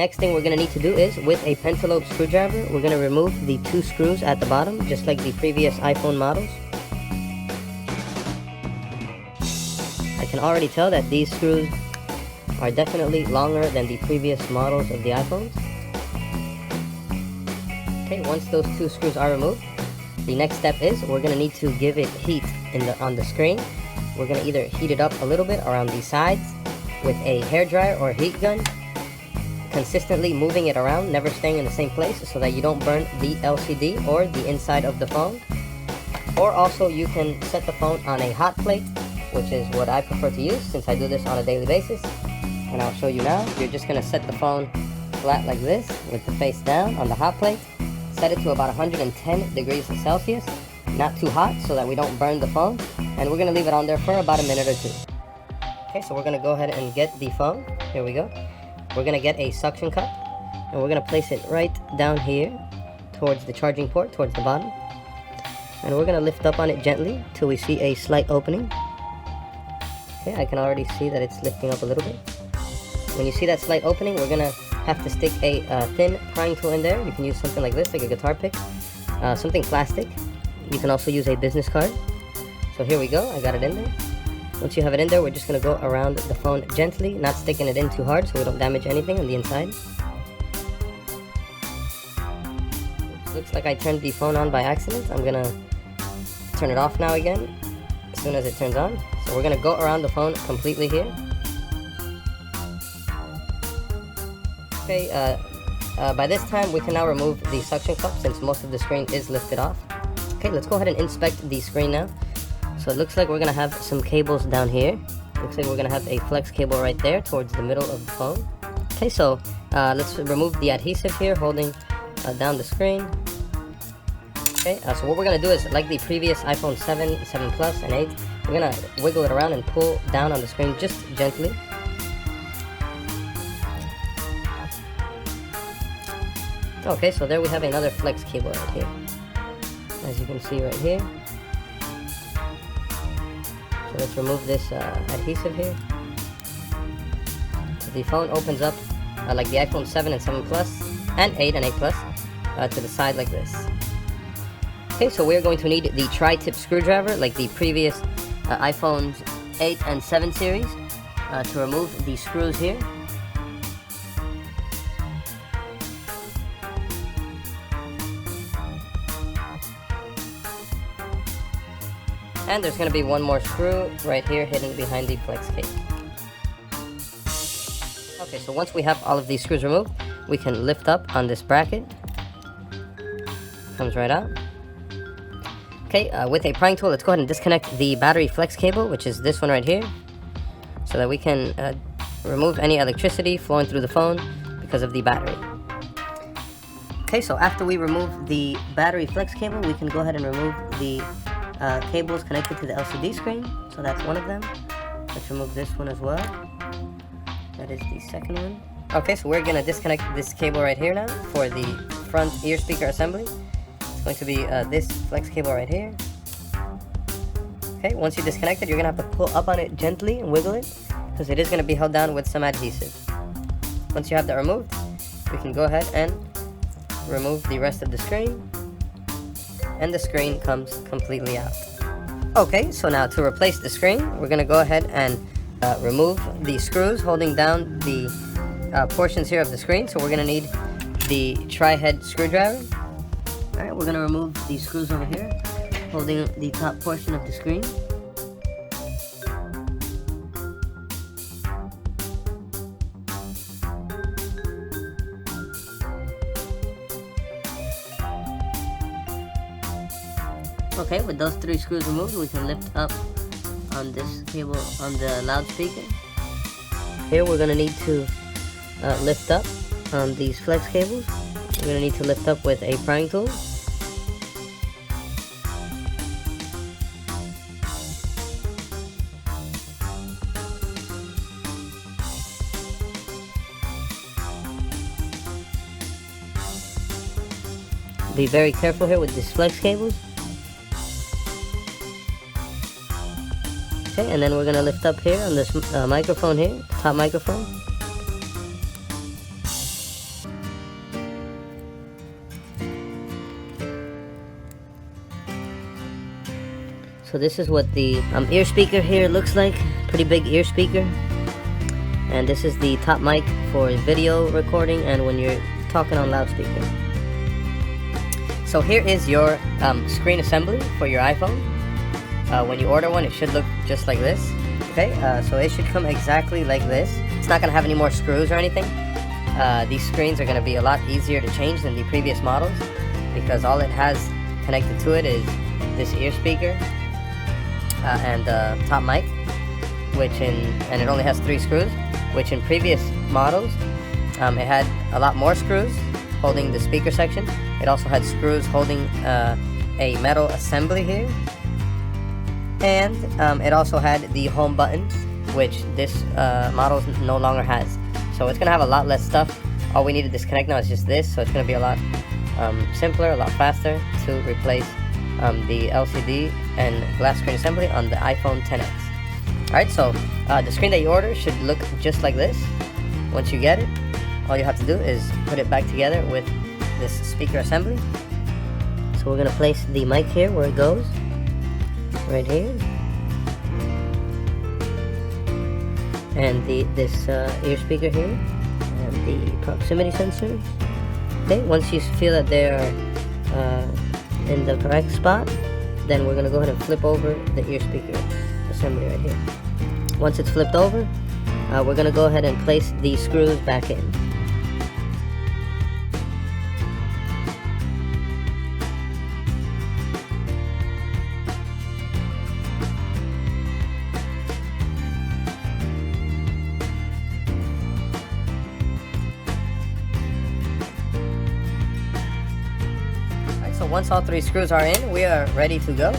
next thing we're going to need to do is, with a pentalobe screwdriver, we're going to remove the 2 screws at the bottom, just like the previous iPhone models. I can already tell that these screws are definitely longer than the previous models of the iPhones. Okay, once those 2 screws are removed, the next step is we're going to need to give it heat on the screen. We're going to either heat it up a little bit around the sides with a hairdryer or heat gun, consistently moving it around, never staying in the same place so that you don't burn the LCD or the inside of the phone. Or also you can set the phone on a hot plate, which is what I prefer to use since I do this on a daily basis. And I'll show you now. You're just going to set the phone flat like this with the face down on the hot plate. Set it to about 110 degrees Celsius, not too hot so that we don't burn the phone. And we're going to leave it on there for about a minute or 2. Okay, so we're going to go ahead and get the phone. Here we go. We're going to get a suction cup and we're going to place it right down here towards the charging port, towards the bottom. And we're going to lift up on it gently till we see a slight opening. Okay, I can already see that it's lifting up a little bit. When you see that slight opening, we're going to have to stick a thin prying tool in there. You can use something like this, like a guitar pick, something plastic. You can also use a business card. So here we go, I got it in there. Once you have it in there, we're just going to go around the phone gently, not sticking it in too hard so we don't damage anything on the inside. Looks like I turned the phone on by accident. I'm going to turn it off now again as soon as it turns on. So we're going to go around the phone completely here. Okay, by this time we can now remove the suction cup since most of the screen is lifted off. Okay, let's go ahead and inspect the screen now. So it looks like we're going to have some cables down here. Looks like we're going to have a flex cable right there towards the middle of the phone. Okay, so let's remove the adhesive here holding down the screen. Okay, so what we're going to do is, like the previous iPhone 7, 7 Plus, and 8, we're going to wiggle it around and pull down on the screen just gently. Okay, so there we have another flex cable right here, as you can see right here. So let's remove this adhesive here. So the phone opens up like the iPhone 7 and 7 Plus, and 8 and 8 Plus, to the side like this. Okay, so we're going to need the tri-tip screwdriver like the previous iPhones 8 and 7 series to remove the screws here. And there's going to be one more screw right here hidden behind the flex cable. Okay, so once we have all of these screws removed, we can lift up on this bracket. Comes right out. Okay, with a prying tool, let's go ahead and disconnect the battery flex cable, which is this one right here, so that we can remove any electricity flowing through the phone because of the battery. Okay, so after we remove the battery flex cable, we can go ahead and remove the cables connected to the LCD screen. So that's one of them. Let's remove this one as well. That is the second one. Okay, so we're going to disconnect this cable right here now for the front ear speaker assembly. It's going to be this flex cable right here. Okay, once you disconnect it, you're going to have to pull up on it gently and wiggle it, because it is going to be held down with some adhesive. Once you have that removed, we can go ahead and remove the rest of the screen, and the screen comes completely out. Okay, so now to replace the screen, we're going to go ahead and remove the screws holding down the portions here of the screen. So we're going to need the tri-head screwdriver. Alright, we're going to remove these screws over here holding the top portion of the screen. Okay, with those 3 screws removed, we can lift up on this cable on the loudspeaker. Here we're going to need to lift up on these flex cables. We're going to need to lift up with a prying tool. Be very careful here with these flex cables. Okay, and then we're going to lift up here on this microphone here, top microphone. So this is what the ear speaker here looks like. Pretty big ear speaker. And this is the top mic for video recording and when you're talking on loudspeaker. So here is your screen assembly for your iPhone. When you order one, it should look just like this. Okay, so it should come exactly like this. It's not going to have any more screws or anything. These screens are going to be a lot easier to change than the previous models because all it has connected to it is this ear speaker and top mic, and it only has 3 screws, which in previous models it had a lot more screws holding the speaker section. It also had screws holding a metal assembly here. And it also had the home button, which this model no longer has. So it's going to have a lot less stuff. All we need to disconnect now is just this, so it's going to be a lot simpler, a lot faster to replace the LCD and glass screen assembly on the iPhone XS. Alright, so the screen that you order should look just like this. Once you get it, all you have to do is put it back together with this speaker assembly. So we're going to place the mic here where it goes. Right here, and this ear speaker here, and the proximity sensors. Okay, once you feel that they are in the correct spot, then we're gonna go ahead and flip over the ear speaker assembly right here. Once it's flipped over, we're gonna go ahead and place the screws back in. So once all 3 screws are in, we are ready to go.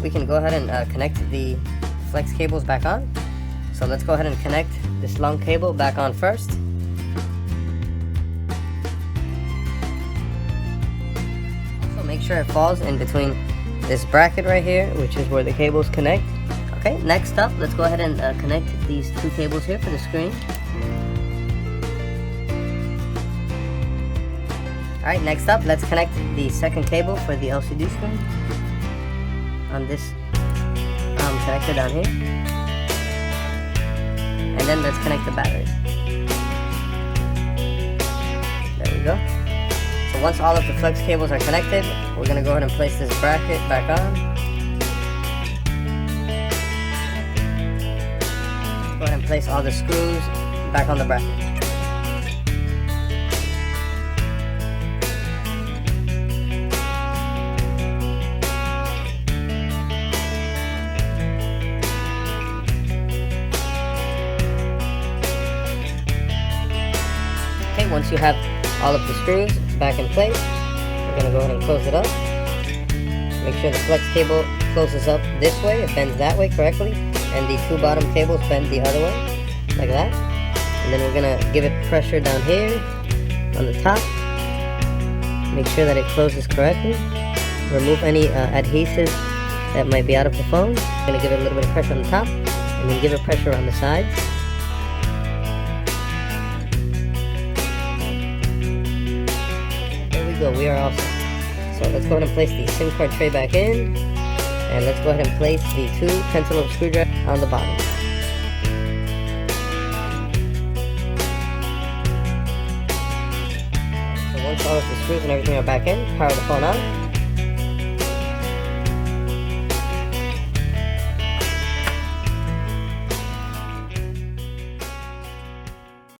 We can go ahead and connect the flex cables back on. So let's go ahead and connect this long cable back on first. Also make sure it falls in between this bracket right here, which is where the cables connect. Okay, next up, let's go ahead and connect these 2 cables here for the screen. Alright, next up, let's connect the second cable for the LCD screen on this connector down here. And then let's connect the battery. There we go. So once all of the flex cables are connected, we're going to go ahead and place this bracket back on. Go ahead and place all the screws back on the bracket. Okay, once you have all of the screws back in place, we're going to go ahead and close it up. Make sure the flex cable closes up this way, it bends that way correctly, and the 2 bottom cables bend the other way, like that. And then we're going to give it pressure down here on the top. Make sure that it closes correctly. Remove any adhesive that might be out of the phone. I'm going to give it a little bit of pressure on the top, and then give it pressure on the sides. We are all set. So let's go ahead and place the SIM card tray back in, and let's go ahead and place the 2 pencil lobe screwdrivers on the bottom. So once all of the screws and everything are back in, power the phone on.